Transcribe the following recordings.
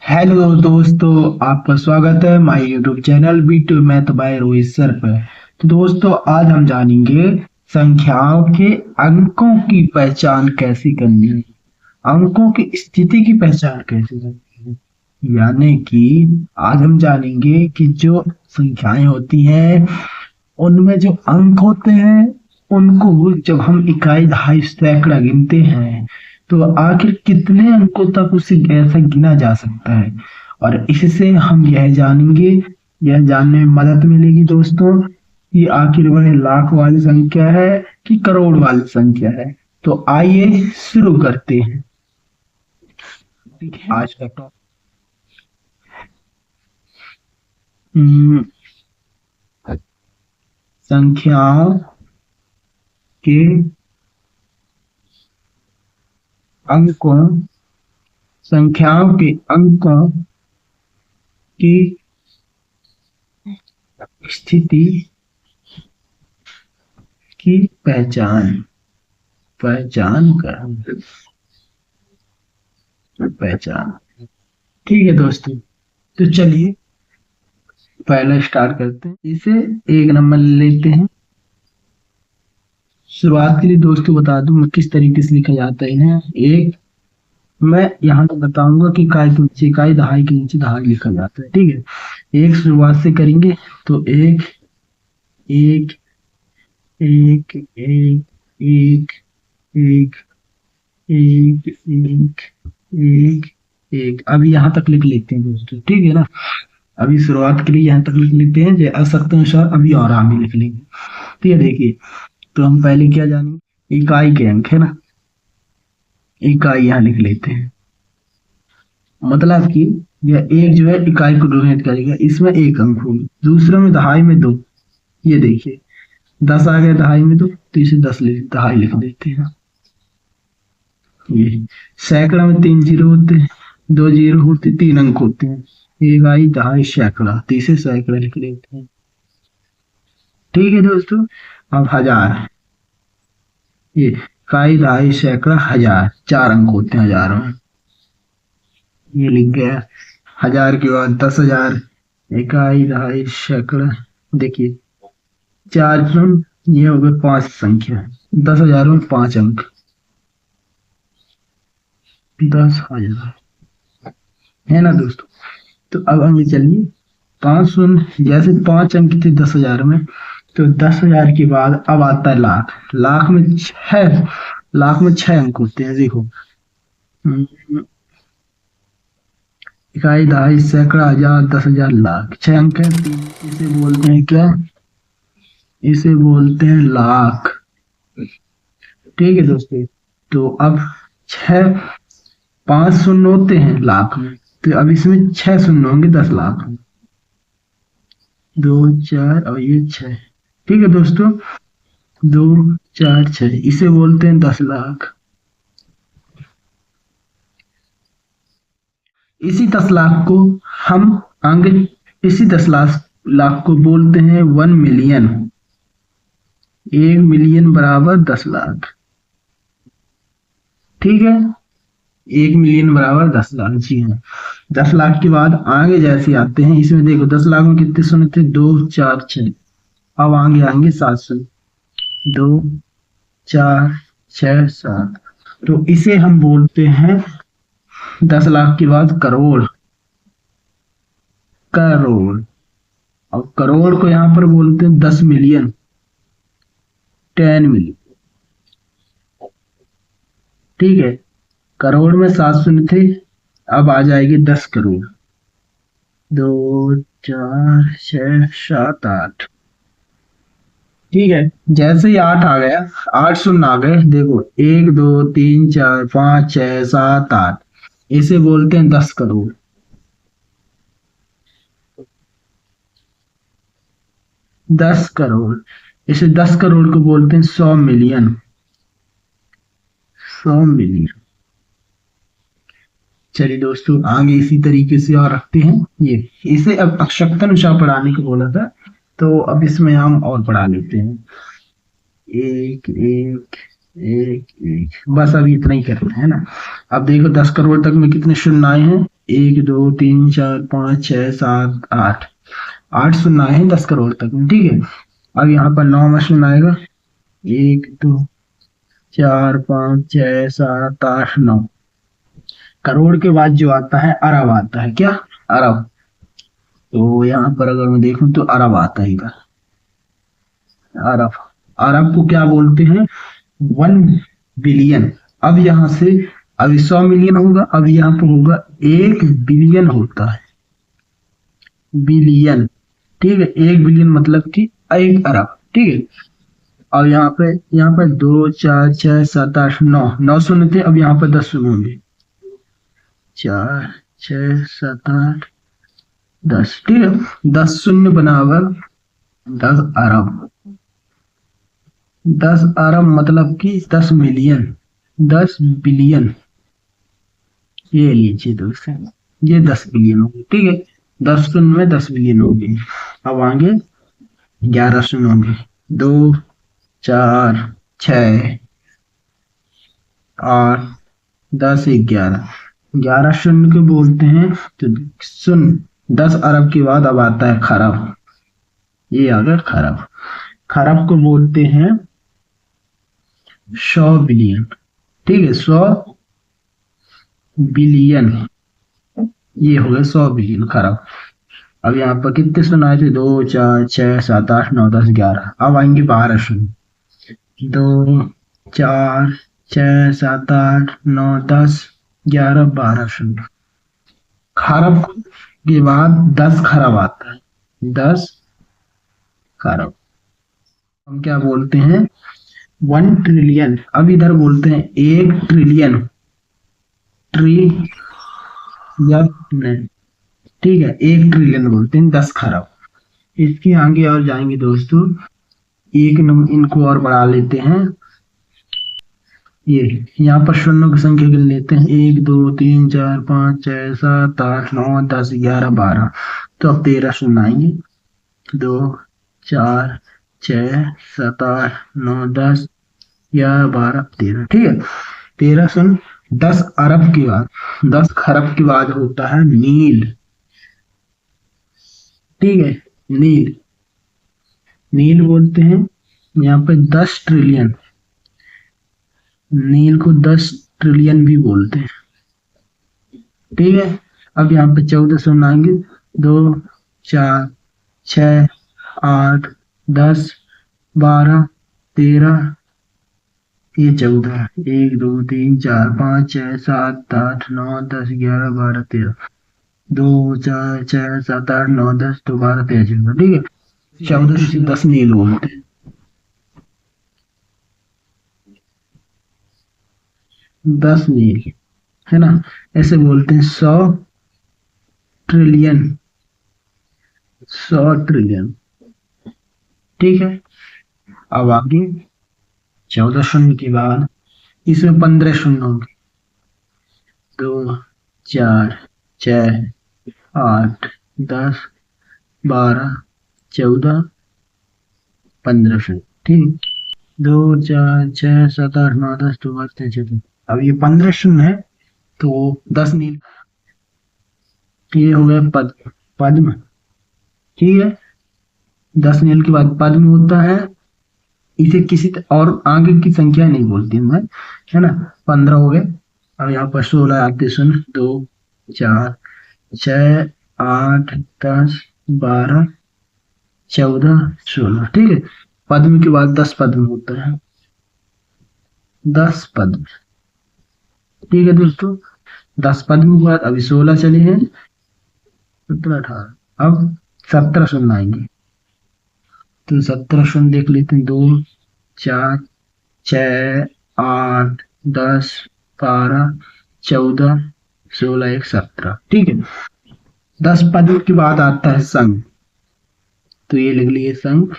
Hello दोस्तों, आपका स्वागत है my YouTube channel बी2 math bye Rohit sir पर। तो दोस्तों, आज हम जानेंगे संख्याओं के अंकों की पहचान कैसे करनी है। अंकों की स्थिति की पहचान कैसे करनी है, यानी कि आज हम जानेंगे कि जो संख्याएं होती हैं उनमें जो अंक होते हैं उनको जब हम इकाई दहाई सैकड़ा गिनते हैं तो आखिर कितने अंकों तक उसे ऐसा गिना जा सकता है। और इससे हम यह जानेंगे, यह जानने में मदद मिलेगी दोस्तों कि आखिर वह लाख वाली संख्या है कि करोड़ वाली संख्या है। तो आइए शुरू करते हैं। ठीक है, आज का टॉपिक संख्याओं के अंकों संख्याओं के अंकों की स्थिति की पहचान पहचान कर पहचान। ठीक है दोस्तों, तो चलिए पहला स्टार्ट करते हैं। इसे एक नंबर लेते हैं। शुरुआत के लिए दोस्तों बता दूं मैं किस तरीके से लिखा जाता है। एक, मैं यहाँ तो बताऊंगा कि इकाई के नीचे इकाई, दहाई के नीचे दहाई लिखा जाता है। ठीक है, एक शुरुआत से करेंगे तो एक एक एक एक एक एक एक एक एक एक। अभी यहाँ तक लिख लेते हैं दोस्तों, ठीक है ना। अभी शुरुआत के लिए यहाँ तक लिख लेते हैं, जो आवश्यकता अनुसार अभी और आगे लिख लेंगे। तो ये देखिए, तो हम पहले क्या जानेंगे, इकाई के अंक है ना। इकाई यहाँ लिख लेते हैं, मतलब कि यह एक जो है इकाई को डोनेट करेगा, इसमें एक अंक होगा। दूसरे में दहाई में दो, ये देखिए 10 आ गया दहाई में दो, तो इसे 10 दहाई लिख देते हैं। ये सैकड़ा में 3 जीरो होते हैं, 2 जीरो होते, 3 अंक होते हैं। एक आई दहाई सैकड़ा, तो इसे सैकड़ा लिख देते हैं। ठीक है दोस्तों, अब हजार, ये इकाई दहाई सैकड़ा हजार, 4 अंक होते हैं हजारों में, ये लिख गया। हजार के बाद 10,000, इकाई दहाई सैकड़ा, देखिए 4 ये हो गए 5 संख्या, 10,000 में 5 अंक, 10,000 है ना दोस्तों। तो अब आगे चलिए, 5 शून्य, जैसे 5 अंक थे 10,000 में, तो 10,000 के बाद अब आता है लाख। लाख में 6 अंक होते हैं। देखो, इकाई दहाई सैकड़ा हजार 10,000 लाख, 6 अंक है। इसे बोलते हैं क्या, इसे बोलते हैं लाख। ठीक है दोस्तों, तो अब 5 शून्य होते हैं लाख में, तो अब इसमें 6 शून्य होंगे 10 लाख में, 2 4 और ये 6। ठीक है दोस्तों, 2 4 6, इसे बोलते हैं 10 लाख। इसी 10 लाख को हम आगे, इसी 10 लाख को बोलते हैं 1 मिलियन। 1 मिलियन बराबर 10 लाख। ठीक है, 1 मिलियन बराबर 10 लाख, जी हाँ। 10 लाख के बाद आगे जैसे आते हैं, इसमें देखो 10 लाख में कितने शून्य थे, 2 4 6। अब आगे आएंगे 7 शून्य, 2 4 6 7। तो इसे हम बोलते हैं 10 लाख के बाद करोड़। करोड़, और करोड़ को यहाँ पर बोलते हैं 10 मिलियन, 10 मिलियन। ठीक है, करोड़ में 7 शून्य थे, अब आ जाएगी 10 करोड़। 2 4 6 7 8। ठीक है, जैसे ही 8 आ गया, 8 शून्य आ गए, देखो 1 2 3 4 5 6 7 8, इसे बोलते हैं 10 करोड़। 10 करोड़, इसे 10 करोड़ को बोलते हैं 100 मिलियन। 100 मिलियन। चलिए दोस्तों, आगे इसी तरीके से और रखते हैं। ये इसे अब आवश्यकता अनुसार पढ़ाने को बोला था, तो अब इसमें हम और पढ़ा लेते हैं। एक एक एक एक, बस अभी इतना ही करते हैं ना। अब देखो 10 करोड़ तक में कितने शून्य आए हैं, 1 2 3 4 5 6 7 8, 8 शून्य आए हैं 10 करोड़ तक में, ठीक है। अब यहाँ पर 9 में शून्य आएगा, 1 2 4 5 6 7 8 9। करोड़ के बाद जो आता है अरब आता है, क्या अरब। तो यहाँ पर अगर मैं देखूं तो अरब आता है इधर, अरब। अरब को क्या बोलते हैं, 1 बिलियन। अब यहाँ से अभी 100 मिलियन होगा, अब यहाँ पर होगा 1 बिलियन होता है, बिलियन, ठीक है। 1 बिलियन मतलब कि 1 अरब, ठीक है। अब यहाँ पर 2 4 6 7 8 9, 9 शून्य थे, अब यहाँ पर 10 शून्य होंगे, 4 6 7 8 10, ठीक है। 10 शून्य बराबर 10 अरब। 10 अरब मतलब कि 10 मिलियन, 10 बिलियन। ये लीजिए दोस्तों, ये 10 बिलियन होगी, ठीक है। 10 शून्य में 10 बिलियन होगी। अब आगे 11 शून्य होंगे, 2 4 6 8 10 11, 11 शून्य को बोलते हैं तो शून्य। 10 अरब के बाद अब आता है खरब, ये आ गया खरब। खरब को बोलते हैं 100 बिलियन, ठीक है। 100 बिलियन, ये हो गया 100 बिलियन खरब। अब यहाँ पर कितने शून्य आए थे, 2 4 6 7 8 9 10 11। अब आएंगे 12 शून्य, 2 4 6 7 8 9 10 11 12 शून्य। खरब के बाद 10 खरब आता है, 10 खरब। हम क्या बोलते हैं, 1 ट्रिलियन। अब इधर बोलते हैं 1 ट्रिलियन, ट्रिलियन, ठीक है। 1 ट्रिलियन बोलते हैं 10 खरब। इसके आगे और जाएंगे दोस्तों, एक नंबर इनको और बढ़ा लेते हैं। ये यहाँ पर शून्यों की संख्या गिन लेते हैं, 1 2 3 4 5 6 7 8 9 10 11 12। तो अब 13 शून्य आएंगे, 2 4 6 7 8 9 10 11 12 13, ठीक है। 13 शून्य। 10 अरब के बाद, 10 खरब के बाद होता है नील, ठीक है। नील, नील बोलते हैं यहाँ पे 10 ट्रिलियन। नील को 10 ट्रिलियन भी बोलते हैं, ठीक है। अब यहाँ पे 14 शून्य आएंगे, 2 4 6 8 10 12 13, ये 14, 1 2 3 4 5 6 7 8 9 10 11 12 13, 2 4 6 7 8 9 10 तो 12 13 14, ठीक है। 14 से 10 नील बोलते हैं, 10 नील, है ना। ऐसे बोलते हैं 100 ट्रिलियन, 100 ट्रिलियन, ठीक है। अब आगे 14 शून्य के बाद इसमें 15 शून्य होंगे, 2 4 6 8 10 12 14 15 शून्य, ठीक। 2 4 6 7 8 9 10 तो 12 13 14। अब ये 15 शून्य है तो 10 नील, ये हो गया पद्म, ठीक है। 10 नील के बाद पद्म होता है, इसे किसी और आगे की संख्या नहीं बोलती मैं, है ना। 15 हो गए। अब यहाँ पर 16 आते सुन, 2 4 6 8 10 12 14 16, ठीक है। पद्म के बाद 10 पद्म होता है, 10 पद्म, ठीक है दोस्तों। 10 पद्म के बाद अभी 16 चले हैं, 17 18, अब 17 शून्य आएंगे, तो 17 शून्य देख लेते हैं, 2 4 6 8 10 12 14 16 1 17, ठीक है। 10 पद्म के बाद आता है संघ, तो ये लिख लिए संघ।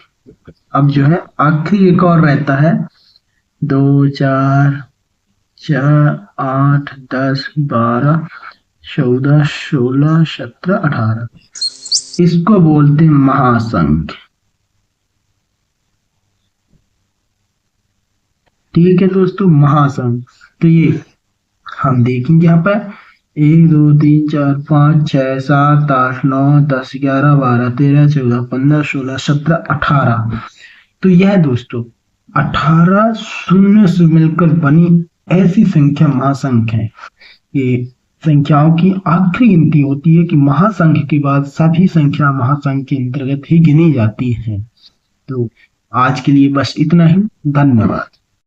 अब जो है आखिरी एक और रहता है, 2 4 6 8 10 12 14 16 17 18, इसको बोलते हैं महासंघ, ठीक है दोस्तों, महासंघ। तो ये हम देखेंगे यहाँ पर 1 2 3 4 5 6 7 8 9 10 11 12 13 14 15 16 17 18। तो यह दोस्तों 18 शून्य से मिलकर बनी ऐसी संख्या महासंख्या है। ये संख्याओं की आखिरी गिनती होती है कि महासंख्य के बाद सभी संख्या महासंख्य के अंतर्गत ही गिनी जाती है। तो आज के लिए बस इतना ही। धन्यवाद।